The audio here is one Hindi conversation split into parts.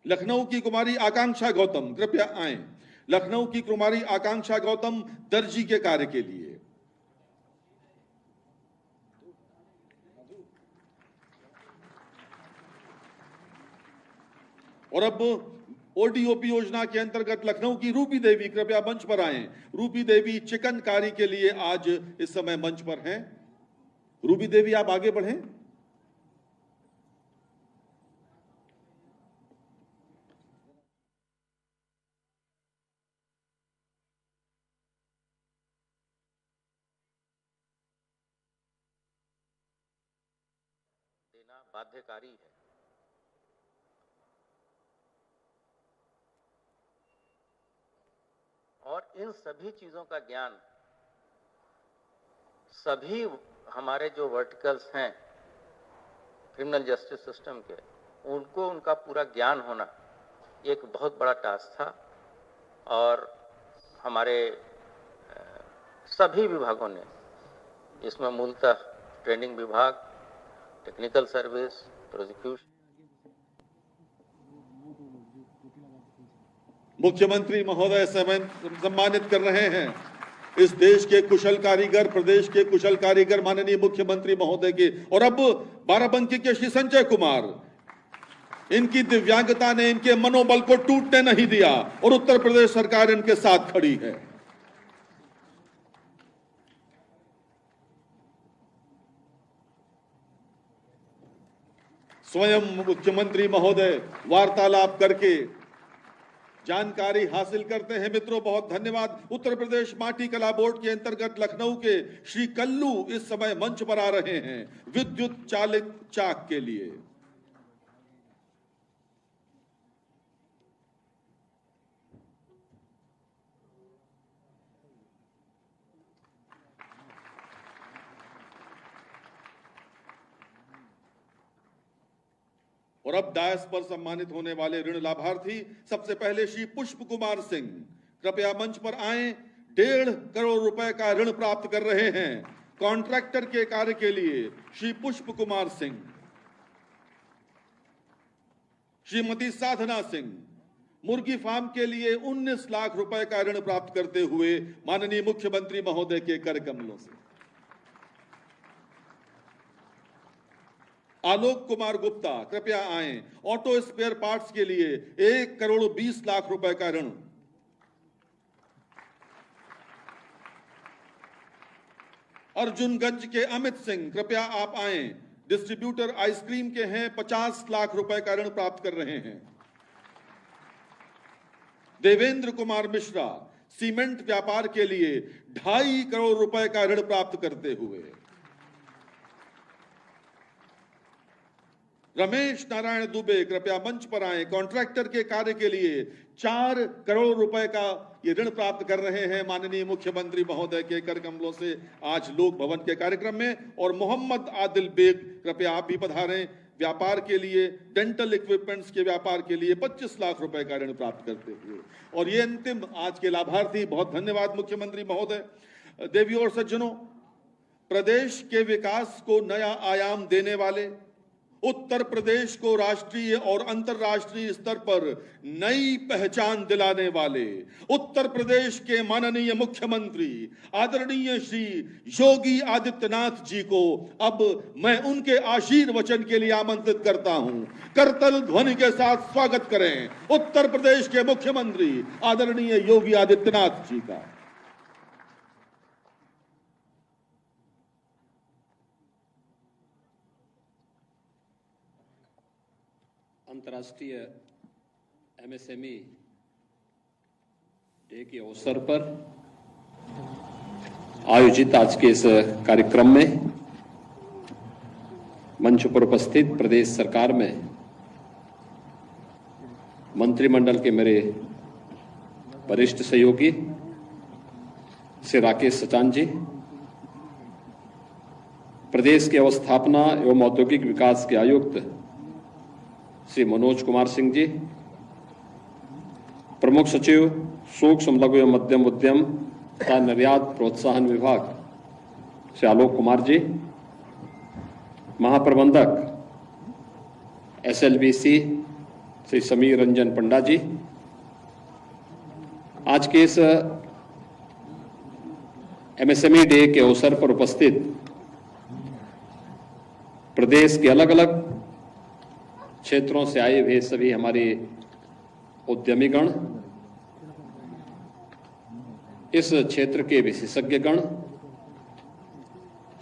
लखनऊ की कुमारी आकांक्षा गौतम कृपया आए। लखनऊ की कुमारी आकांक्षा गौतम दर्जी के कार्य के लिए। और अब ओडीओपी योजना के अंतर्गत लखनऊ की रूपी देवी कृपया मंच पर आए। रूपी देवी चिकनकारी के लिए आज इस समय मंच पर हैं। रूपी देवी आप आगे बढ़ें। देना बाध्यकारी है। और इन सभी चीजों का ज्ञान सभी हमारे जो वर्टिकल्स हैं क्रिमिनल जस्टिस सिस्टम के, उनको उनका पूरा ज्ञान होना एक बहुत बड़ा टास्क था। और हमारे सभी विभागों ने इसमें मूलतः ट्रेनिंग विभाग, टेक्निकल सर्विस, प्रोसिक्यूशन। मुख्यमंत्री महोदय सम्मानित कर रहे हैं इस देश के कुशल कारीगर, प्रदेश के कुशल कारीगर माननीय मुख्यमंत्री महोदय के। और अब बाराबंकी के श्री संजय कुमार, इनकी दिव्यांगता ने इनके मनोबल को टूटने नहीं दिया और उत्तर प्रदेश सरकार इनके साथ खड़ी है। स्वयं मुख्यमंत्री महोदय वार्तालाप करके जानकारी हासिल करते हैं। मित्रों, बहुत धन्यवाद। उत्तर प्रदेश माटी कला बोर्ड के अंतर्गत लखनऊ के श्री कल्लू इस समय मंच पर आ रहे हैं विद्युत चालित चाक के लिए। और अब डायस पर सम्मानित होने वाले ऋण लाभार्थी सबसे पहले श्री पुष्प कुमार सिंह कृपया मंच पर आए। 1.5 करोड़ रुपए का ऋण प्राप्त कर रहे हैं कॉन्ट्रैक्टर के कार्य के लिए श्री पुष्प कुमार सिंह। श्रीमती साधना सिंह मुर्गी फार्म के लिए 19 लाख रुपए का ऋण प्राप्त करते हुए माननीय मुख्यमंत्री महोदय के कर कमलों से। आलोक कुमार गुप्ता कृपया आए। ऑटो स्पेयर पार्ट्स के लिए 1 करोड़ 20 लाख रुपए का ऋण। अर्जुनगंज के अमित सिंह कृपया आप आए। डिस्ट्रीब्यूटर आइसक्रीम के हैं, 50 लाख रुपए का ऋण प्राप्त कर रहे हैं। देवेंद्र कुमार मिश्रा सीमेंट व्यापार के लिए 2.5 करोड़ रुपए का ऋण प्राप्त करते हुए। रमेश नारायण दुबे कृपया मंच पर आए। कॉन्ट्रैक्टर के कार्य के लिए 4 करोड़ रुपए का ये ऋण प्राप्त कर रहे हैं माननीय मुख्यमंत्री महोदय के कर कमलों से आज लोक भवन के कार्यक्रम में। और मोहम्मद आदिल बेग कृपया आप भी पधारें। व्यापार के लिए, डेंटल इक्विपमेंट्स के व्यापार के लिए 25 लाख रुपए का ऋण प्राप्त करते हुए। और ये अंतिम आज के लाभार्थी, बहुत धन्यवाद मुख्यमंत्री महोदय। देवियों और सज्जनों, प्रदेश के विकास को नया आयाम देने वाले, उत्तर प्रदेश को राष्ट्रीय और अंतर्राष्ट्रीय स्तर पर नई पहचान दिलाने वाले उत्तर प्रदेश के माननीय मुख्यमंत्री आदरणीय श्री योगी आदित्यनाथ जी को अब मैं उनके आशीर्वचन के लिए आमंत्रित करता हूं। करतल ध्वनि के साथ स्वागत करें उत्तर प्रदेश के मुख्यमंत्री आदरणीय योगी आदित्यनाथ जी का। अंतर्राष्ट्रीय एमएसएमई डे के अवसर पर आयोजित आज के इस कार्यक्रम में मंच पर उपस्थित प्रदेश सरकार में मंत्रिमंडल के मेरे वरिष्ठ सहयोगी श्री राकेश सचान जी, प्रदेश के अवस्थापना एवं औद्योगिक विकास के आयुक्त श्री मनोज कुमार सिंह जी, प्रमुख सचिव सूक्ष्म लघु एवं मध्यम उद्यम तथा निर्यात प्रोत्साहन विभाग श्री आलोक कुमार जी, महाप्रबंधक एसएलबीसी श्री समीर रंजन पंडा जी, आज के इस एमएसएमई डे के अवसर पर उपस्थित प्रदेश के अलग अलग क्षेत्रों से आए हुए सभी हमारे उद्यमीगण, इस क्षेत्र के विशेषज्ञगण,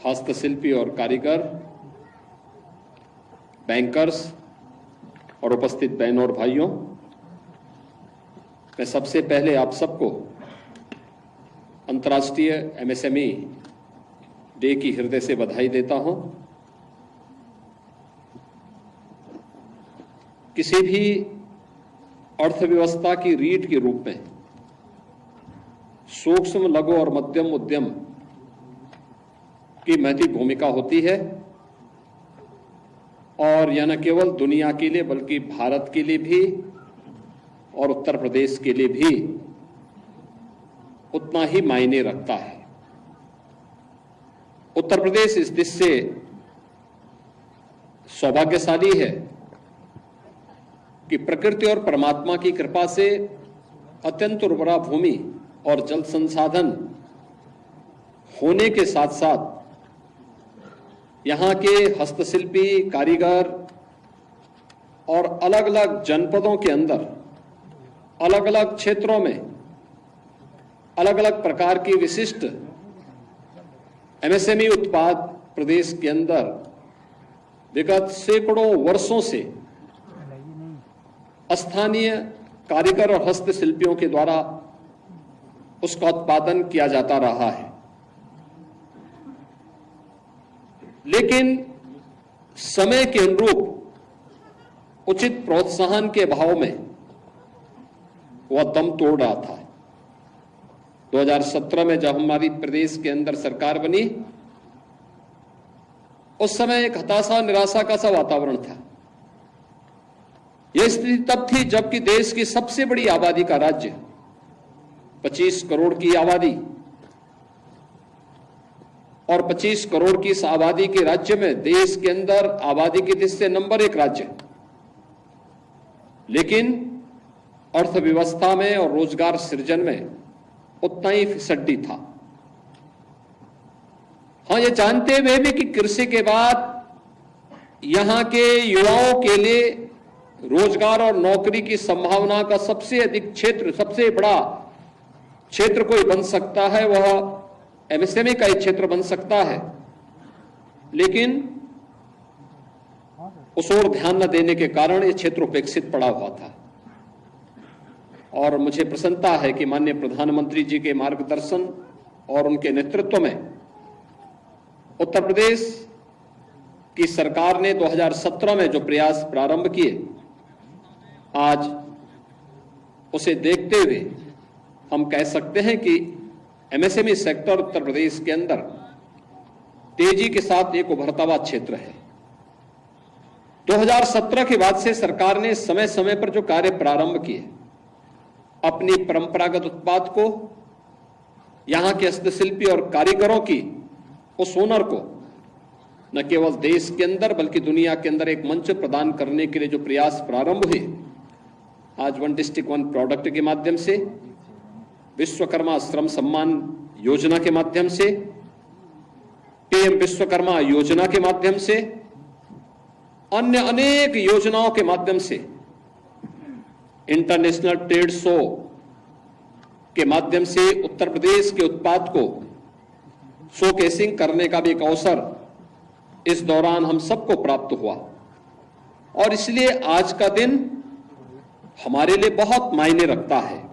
हस्तशिल्पी और कारीगर, बैंकर्स और उपस्थित बहनों और भाइयों, मैं सबसे पहले आप सबको अंतर्राष्ट्रीय एमएसएमई डे की हृदय से बधाई देता हूं। किसी भी अर्थव्यवस्था की रीढ़ के रूप में सूक्ष्म, लघु और मध्यम उद्यम की महती भूमिका होती है और यह न केवल दुनिया के लिए बल्कि भारत के लिए भी और उत्तर प्रदेश के लिए भी उतना ही मायने रखता है। उत्तर प्रदेश इस देश से सौभाग्यशाली है कि प्रकृति और परमात्मा की कृपा से अत्यंत उर्वरा भूमि और जल संसाधन होने के साथ साथ यहाँ के हस्तशिल्पी, कारीगर और अलग अलग जनपदों के अंदर अलग अलग क्षेत्रों में अलग अलग प्रकार की विशिष्ट एमएसएमई उत्पाद प्रदेश के अंदर विगत सैकड़ों वर्षों से स्थानीय कारीगर और हस्तशिल्पियों के द्वारा उसका उत्पादन किया जाता रहा है। लेकिन समय के अनुरूप उचित प्रोत्साहन के अभाव में वह दम तोड़ रहा था। 2017 में जब हमारी प्रदेश के अंदर सरकार बनी, उस समय एक हताशा, निराशा का सा वातावरण था। यह स्थिति तब थी जबकि देश की सबसे बड़ी आबादी का राज्य, 25 करोड़ की आबादी, और 25 करोड़ की इस आबादी के राज्य में देश के अंदर आबादी की दृष्टि से नंबर 1 राज्य, लेकिन अर्थव्यवस्था में और रोजगार सृजन में उतना ही फिसड्डी था। हां, ये जानते हुए भी कि कृषि के बाद यहां के युवाओं के लिए रोजगार और नौकरी की संभावना का सबसे अधिक क्षेत्र, सबसे बड़ा क्षेत्र कोई बन सकता है, वह एमएसएमई का एक क्षेत्र बन सकता है, लेकिन उस ओर ध्यान न देने के कारण यह क्षेत्र उपेक्षित पड़ा हुआ था। और मुझे प्रसन्नता है कि माननीय प्रधानमंत्री जी के मार्गदर्शन और उनके नेतृत्व में उत्तर प्रदेश की सरकार ने 2017 में जो प्रयास प्रारंभ किए, आज उसे देखते हुए हम कह सकते हैं कि एमएसएमई सेक्टर उत्तर प्रदेश के अंदर तेजी के साथ एक उभरता हुआ क्षेत्र है। 2017 के बाद से सरकार ने समय समय पर जो कार्य प्रारंभ किए, अपनी परंपरागत उत्पाद को, यहां के हस्तशिल्पी और कारीगरों की उस हुनर को न केवल देश के अंदर बल्कि दुनिया के अंदर एक मंच प्रदान करने के लिए जो प्रयास प्रारंभ हुए, आज 1 डिस्ट्रिक्ट 1 प्रोडक्ट के माध्यम से, विश्वकर्मा श्रम सम्मान योजना के माध्यम से, पीएम विश्वकर्मा योजना के माध्यम से, अन्य अनेक योजनाओं के माध्यम से, इंटरनेशनल ट्रेड शो के माध्यम से उत्तर प्रदेश के उत्पाद को शोकेसिंग करने का भी एक अवसर इस दौरान हम सबको प्राप्त हुआ। और इसलिए आज का दिन हमारे लिए बहुत मायने रखता है।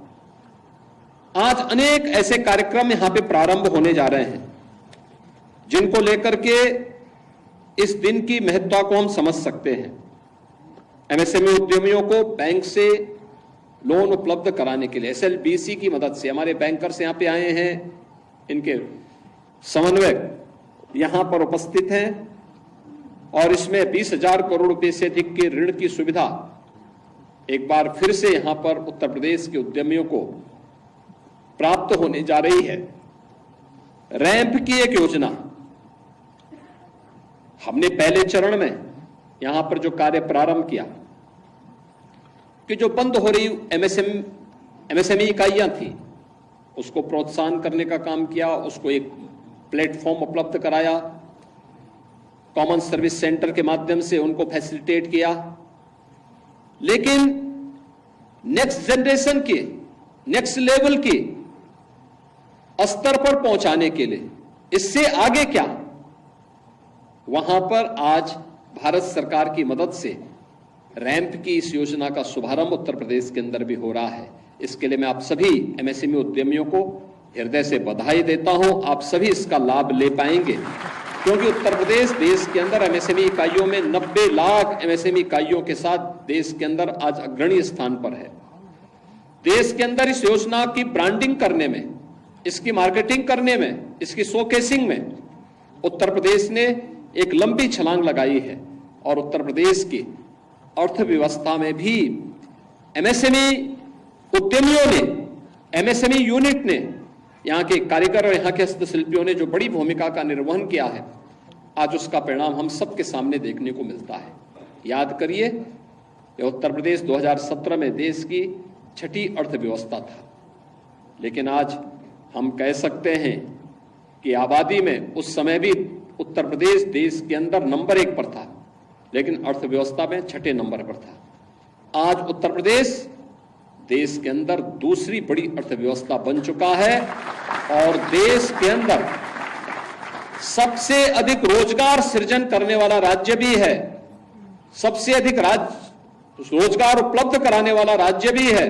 आज अनेक ऐसे कार्यक्रम यहां पे प्रारंभ होने जा रहे हैं जिनको लेकर के इस दिन की महत्ता को हम समझ सकते हैं। एमएसएमई उद्यमियों को बैंक से लोन उपलब्ध कराने के लिए एसएलबीसी की मदद से हमारे बैंकर्स यहां पे आए हैं, इनके समन्वयक यहां पर उपस्थित हैं और इसमें 20,000 करोड़ रुपए से अधिक के ऋण की सुविधा एक बार फिर से यहां पर उत्तर प्रदेश के उद्यमियों को प्राप्त होने जा रही है। रैंप की एक योजना हमने पहले चरण में यहां पर जो कार्य प्रारंभ किया, कि जो बंद हो रही एमएसएमई इकाइयां थी उसको प्रोत्साहन करने का काम किया, उसको एक प्लेटफॉर्म उपलब्ध कराया, कॉमन सर्विस सेंटर के माध्यम से उनको फैसिलिटेट किया। लेकिन नेक्स्ट जनरेशन के, नेक्स्ट लेवल के स्तर पर पहुंचाने के लिए इससे आगे क्या, वहां पर आज भारत सरकार की मदद से रैंप की इस योजना का शुभारंभ उत्तर प्रदेश के अंदर भी हो रहा है। इसके लिए मैं आप सभी एमएसएमई उद्यमियों को हृदय से बधाई देता हूं। आप सभी इसका लाभ ले पाएंगे क्योंकि उत्तर प्रदेश देश के अंदर एमएसएमई इकाइयों में 90 लाख एमएसएमई इकाइयों के साथ देश के अंदर आज अग्रणी स्थान पर है। देश के अंदर इस योजना की ब्रांडिंग करने में, इसकी मार्केटिंग करने में, इसकी शोकेसिंग में उत्तर प्रदेश ने एक लंबी छलांग लगाई है और उत्तर प्रदेश की अर्थव्यवस्था में भी एमएसएमई उद्यमियों ने, एमएसएमई यूनिट ने, यहाँ के कारीगर और यहाँ के हस्तशिल्पियों ने जो बड़ी भूमिका का निर्वहन किया है, आज उसका परिणाम हम सबके सामने देखने को मिलता है। याद करिए, यह उत्तर प्रदेश 2017 में देश की 6ठी अर्थव्यवस्था था, लेकिन आज हम कह सकते हैं कि आबादी में उस समय भी उत्तर प्रदेश देश के अंदर नंबर 1 पर था, लेकिन अर्थव्यवस्था में 6ठे नंबर पर था। आज उत्तर प्रदेश देश के अंदर दूसरी बड़ी अर्थव्यवस्था बन चुका है और देश के अंदर सबसे अधिक रोजगार सृजन करने वाला राज्य भी है, सबसे अधिक रोजगार उपलब्ध कराने वाला राज्य भी है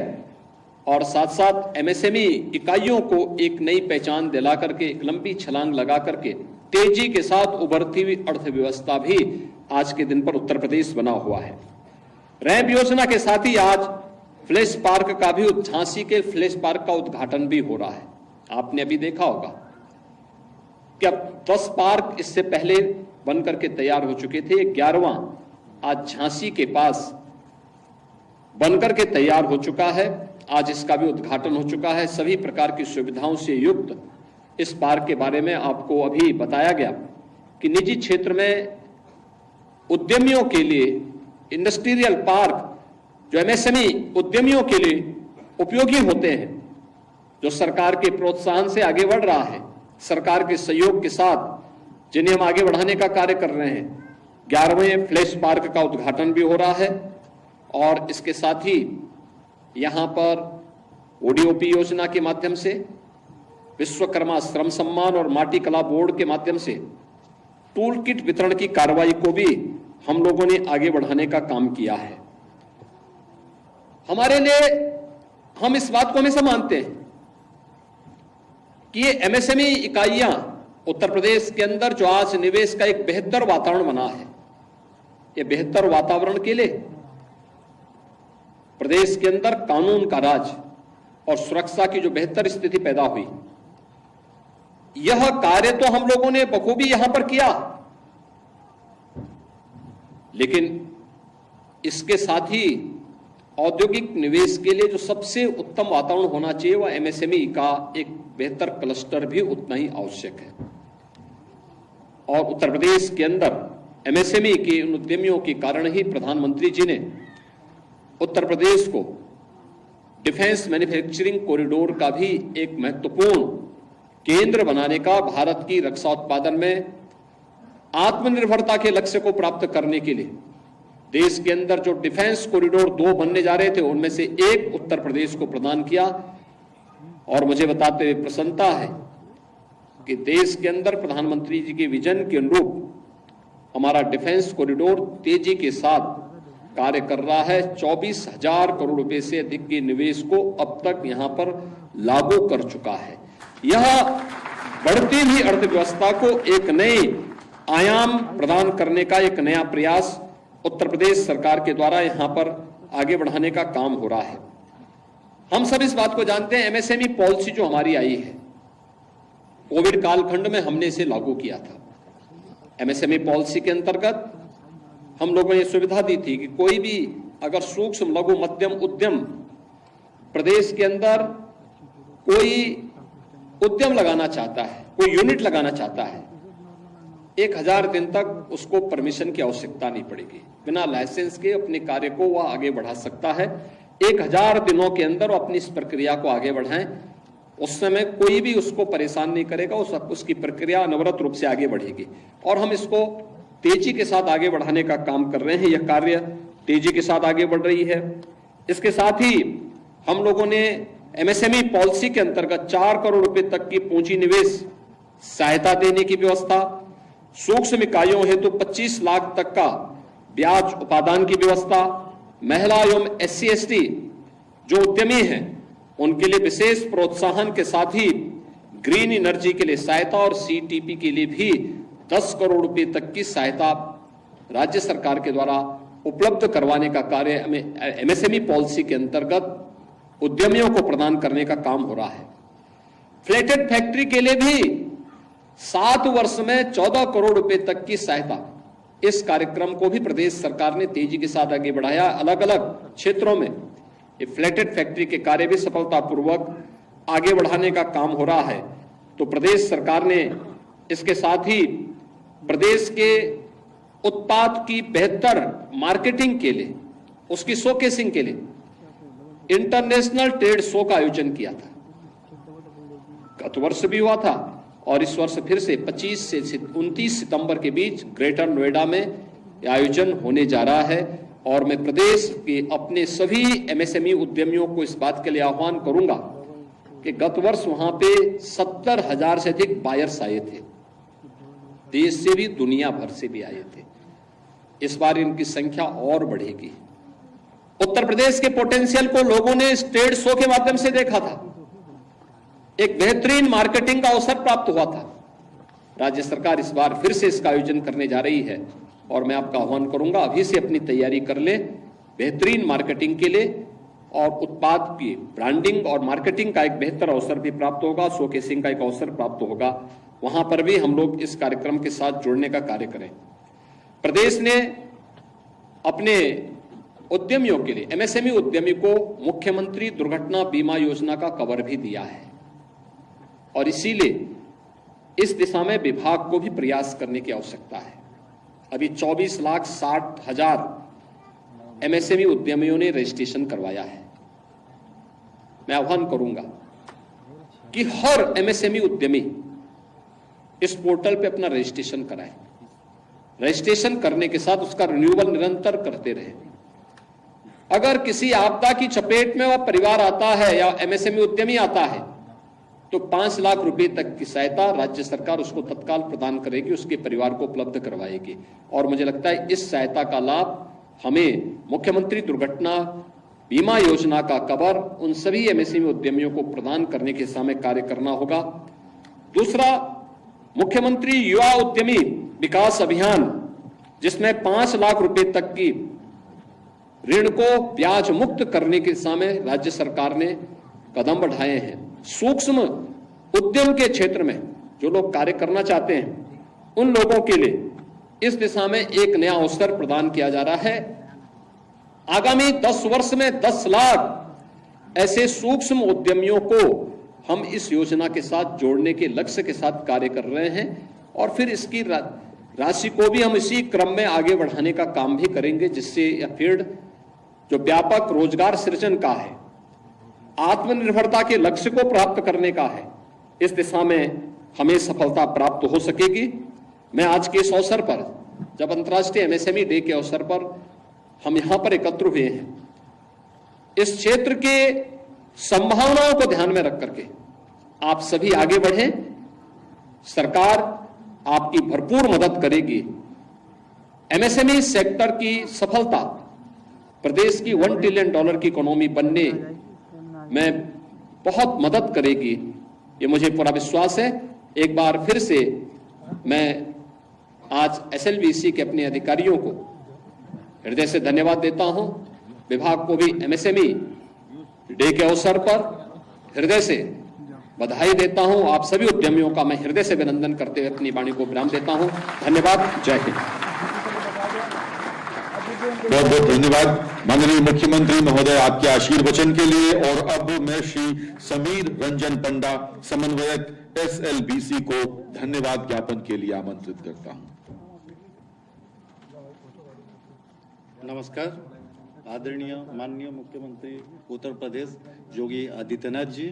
और साथ साथ एमएसएमई इकाइयों को एक नई पहचान दिला करके, एक लंबी छलांग लगा करके तेजी के साथ उभरती हुई अर्थव्यवस्था भी आज के दिन पर उत्तर प्रदेश बना हुआ है। रैंप योजना के साथ ही आज फ्लैश पार्क का भी, झांसी के फ्लैश पार्क का उद्घाटन भी हो रहा है। आपने अभी देखा होगा कि अब 10 पार्क इससे पहले बनकर के तैयार हो चुके थे, 11वां आज झांसी के पास बनकर के तैयार हो चुका है। आज इसका भी उद्घाटन हो चुका है। सभी प्रकार की सुविधाओं से युक्त इस पार्क के बारे में आपको अभी बताया गया कि निजी क्षेत्र में उद्यमियों के लिए इंडस्ट्रियल पार्क जो एमएसएमई उद्यमियों के लिए उपयोगी होते हैं, जो सरकार के प्रोत्साहन से आगे बढ़ रहा है, सरकार के सहयोग के साथ जिन्हें हम आगे बढ़ाने का कार्य कर रहे हैं। 11वें फ्लैश पार्क का उद्घाटन भी हो रहा है और इसके साथ ही यहां पर ओडीओपी योजना के माध्यम से, विश्वकर्मा श्रम सम्मान और माटी कला बोर्ड के माध्यम से टूल किट वितरण की कार्रवाई को भी हम लोगों ने आगे बढ़ाने का काम किया है। हमारे लिए, हम इस बात को हमेशा मानते हैं कि ये एमएसएमई इकाइयां उत्तर प्रदेश के अंदर जो आज निवेश का एक बेहतर वातावरण बना है, ये बेहतर वातावरण के लिए प्रदेश के अंदर कानून का राज और सुरक्षा की जो बेहतर स्थिति पैदा हुई, यह कार्य तो हम लोगों ने बखूबी यहां पर किया, लेकिन इसके साथ ही औद्योगिक निवेश के लिए जो सबसे उत्तम वातावरण होना चाहिए वह एमएसएमई का एक बेहतर क्लस्टर भी उतना ही आवश्यक है। और उत्तर प्रदेश के अंदर एमएसएमई के उन उद्यमियों के कारण ही प्रधानमंत्री जी ने उत्तर प्रदेश को डिफेंस मैन्युफैक्चरिंग कॉरिडोर का भी एक महत्वपूर्ण केंद्र बनाने का, भारत की रक्षा उत्पादन में आत्मनिर्भरता के लक्ष्य को प्राप्त करने के लिए देश के अंदर जो डिफेंस कॉरिडोर 2 बनने जा रहे थे उनमें से एक उत्तर प्रदेश को प्रदान किया। और मुझे बताते हुए प्रसन्नता है कि देश के अंदर प्रधानमंत्री जी के विजन के अनुरूप हमारा डिफेंस कॉरिडोर तेजी के साथ कार्य कर रहा है। 24,000 करोड़ रुपए से अधिक के निवेश को अब तक यहां पर लागू कर चुका है। यह बढ़ती हुई अर्थव्यवस्था को एक नए आयाम प्रदान करने का एक नया प्रयास उत्तर प्रदेश सरकार के द्वारा यहां पर आगे बढ़ाने का काम हो रहा है। हम सब इस बात को जानते हैं, एमएसएमई पॉलिसी जो हमारी आई है, कोविड कालखंड में हमने इसे लागू किया था। एमएसएमई पॉलिसी के अंतर्गत हम लोगों ने सुविधा दी थी कि कोई भी अगर सूक्ष्म लघु मध्यम उद्यम प्रदेश के अंदर कोई उद्यम लगाना चाहता है, कोई यूनिट लगाना चाहता है, 1000 दिन तक उसको परमिशन की आवश्यकता नहीं पड़ेगी। बिना लाइसेंस के अपने कार्य को वह आगे बढ़ा सकता है। 1000 दिनों के अंदर वो अपनी इस प्रक्रिया को आगे बढ़ाएं। उस समय कोई भी उसको परेशान नहीं करेगा, उसकी प्रक्रिया अनवरत रूप से आगे बढ़ेगी और हम इसको तेजी के साथ आगे बढ़ाने का काम कर रहे हैं। यह कार्य तेजी के साथ आगे बढ़ रही है। इसके साथ ही हम लोगों ने एमएसएमई पॉलिसी के अंतर्गत 4 करोड़ रुपए तक की पूंजी निवेश सहायता देने की व्यवस्था, सूक्ष्म इकाइयों हेतु 25 लाख तक का ब्याज उपादान की व्यवस्था, महिला एवं SC/ST जो उद्यमी हैं उनके लिए विशेष प्रोत्साहन के साथ ही ग्रीन एनर्जी के लिए सहायता और CTP के लिए भी 10 करोड़ रुपए तक की सहायता राज्य सरकार के द्वारा उपलब्ध करवाने का कार्य एमएसएमई पॉलिसी के अंतर्गत उद्यमियों को प्रदान करने का काम हो रहा है। फ्लैटेड फैक्ट्री के लिए भी 7 वर्ष में 14 करोड़ रुपए तक की सहायता, इस कार्यक्रम को भी प्रदेश सरकार ने तेजी के साथ आगे बढ़ाया। अलग अलग क्षेत्रों में ये फ्लैटेड फैक्ट्री के कार्य भी सफलतापूर्वक आगे बढ़ाने का काम हो रहा है। तो प्रदेश सरकार ने इसके साथ ही प्रदेश के उत्पाद की बेहतर मार्केटिंग के लिए, उसकी शोकेसिंग के लिए इंटरनेशनल ट्रेड शो का आयोजन किया था। गत वर्ष भी हुआ था और इस वर्ष फिर से 25 से 29 सितंबर के बीच ग्रेटर नोएडा में यह आयोजन होने जा रहा है। और मैं प्रदेश के अपने सभी एमएसएमई उद्यमियों को इस बात के लिए आह्वान करूंगा कि गत वर्ष वहां पे 70,000 से अधिक बायर्स आए थे, देश से भी दुनिया भर से भी आए थे। इस बार इनकी संख्या और बढ़ेगी। उत्तर प्रदेश के पोटेंशियल को लोगों ने इस ट्रेड शो के माध्यम से देखा था, एक बेहतरीन मार्केटिंग का अवसर प्राप्त हुआ था। राज्य सरकार इस बार फिर से इसका आयोजन करने जा रही है और मैं आपका आह्वान करूंगा अभी से अपनी तैयारी कर ले बेहतरीन मार्केटिंग के लिए, और उत्पाद की ब्रांडिंग और मार्केटिंग का एक बेहतर अवसर भी प्राप्त होगा, शोकेसिंग का एक अवसर प्राप्त होगा। वहां पर भी हम लोग इस कार्यक्रम के साथ जुड़ने का कार्य करें। प्रदेश ने अपने उद्यमियों के लिए, एमएसएमई उद्यमी को मुख्यमंत्री दुर्घटना बीमा योजना का कवर भी दिया है और इसीलिए इस दिशा में विभाग को भी प्रयास करने की आवश्यकता है। अभी 24,60,000 एमएसएमई उद्यमियों ने रजिस्ट्रेशन करवाया है। मैं आह्वान करूंगा कि हर एमएसएमई उद्यमी इस पोर्टल पे अपना रजिस्ट्रेशन कराए। रजिस्ट्रेशन करने के साथ उसका रिन्यूअल निरंतर करते रहे। अगर किसी आपदा की चपेट में वह परिवार आता है या एमएसएमई उद्यमी आता है तो 5 लाख रुपए तक की सहायता राज्य सरकार उसको तत्काल प्रदान करेगी, उसके परिवार को उपलब्ध करवाएगी। और मुझे लगता है इस सहायता का लाभ हमें मुख्यमंत्री दुर्घटना बीमा योजना का कवर उन सभी एमएसएमई उद्यमियों को प्रदान करने के समय कार्य करना होगा। दूसरा, मुख्यमंत्री युवा उद्यमी विकास अभियान, जिसमें 5 लाख रुपए तक की ऋण को ब्याज मुक्त करने के समय राज्य सरकार ने कदम बढ़ाए हैं। सूक्ष्म उद्यम के क्षेत्र में जो लोग कार्य करना चाहते हैं उन लोगों के लिए इस दिशा में एक नया अवसर प्रदान किया जा रहा है। आगामी 10 वर्ष में 10 लाख ऐसे सूक्ष्म उद्यमियों को हम इस योजना के साथ जोड़ने के लक्ष्य के साथ कार्य कर रहे हैं और फिर इसकी राशि को भी हम इसी क्रम में आगे बढ़ाने का काम भी करेंगे, जिससे यह फील्ड जो व्यापक रोजगार सृजन का है, आत्मनिर्भरता के लक्ष्य को प्राप्त करने का है, इस दिशा में हमें सफलता प्राप्त हो सकेगी। मैं आज के इस अवसर पर, जब अंतर्राष्ट्रीय एमएसएमई डे के अवसर पर हम यहां पर एकत्र हुए हैं, इस क्षेत्र के संभावनाओं को ध्यान में रख करके आप सभी आगे बढ़ें। सरकार आपकी भरपूर मदद करेगी। एमएसएमई सेक्टर की सफलता प्रदेश की $1 ट्रिलियन की इकोनॉमी बनने में बहुत मदद करेगी, ये मुझे पूरा विश्वास है। एक बार फिर से मैं आज एसएलवीसी के अपने अधिकारियों को हृदय से धन्यवाद देता हूं। विभाग को भी एमएसएमई डे के अवसर पर हृदय से बधाई देता हूं। आप सभी उद्यमियों का मैं हृदय से अभिनंदन करते हुए अपनी वाणी को विराम देता हूं। धन्यवाद। जय हिंद। बहुत बहुत धन्यवाद माननीय मुख्यमंत्री महोदय आपके आशीर्वचन के लिए। और अब मैं श्री समीर रंजन पंडा, समन्वयक एसएलबीसी को धन्यवाद ज्ञापन के लिए आमंत्रित करता हूं। नमस्कार। आदरणीय माननीय मुख्यमंत्री उत्तर प्रदेश योगी आदित्यनाथ जी,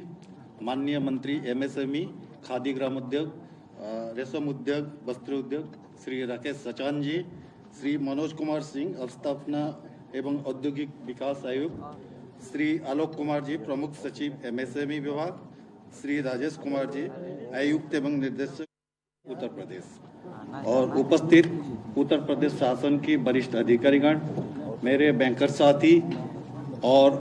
माननीय मंत्री MSME, खादी ग्रामोद्योग, रेशम उद्योग, वस्त्र उद्योग श्री राकेश सचान जी, श्री मनोज कुमार सिंह, अवस्थापना एवं औद्योगिक विकास आयुक्त, श्री आलोक कुमार जी, प्रमुख सचिव MSME विभाग, श्री राजेश कुमार जी, आयुक्त एवं निर्देशक उत्तर प्रदेश, और उपस्थित उत्तर प्रदेश शासन की वरिष्ठ अधिकारीगण, मेरे बैंकर साथी और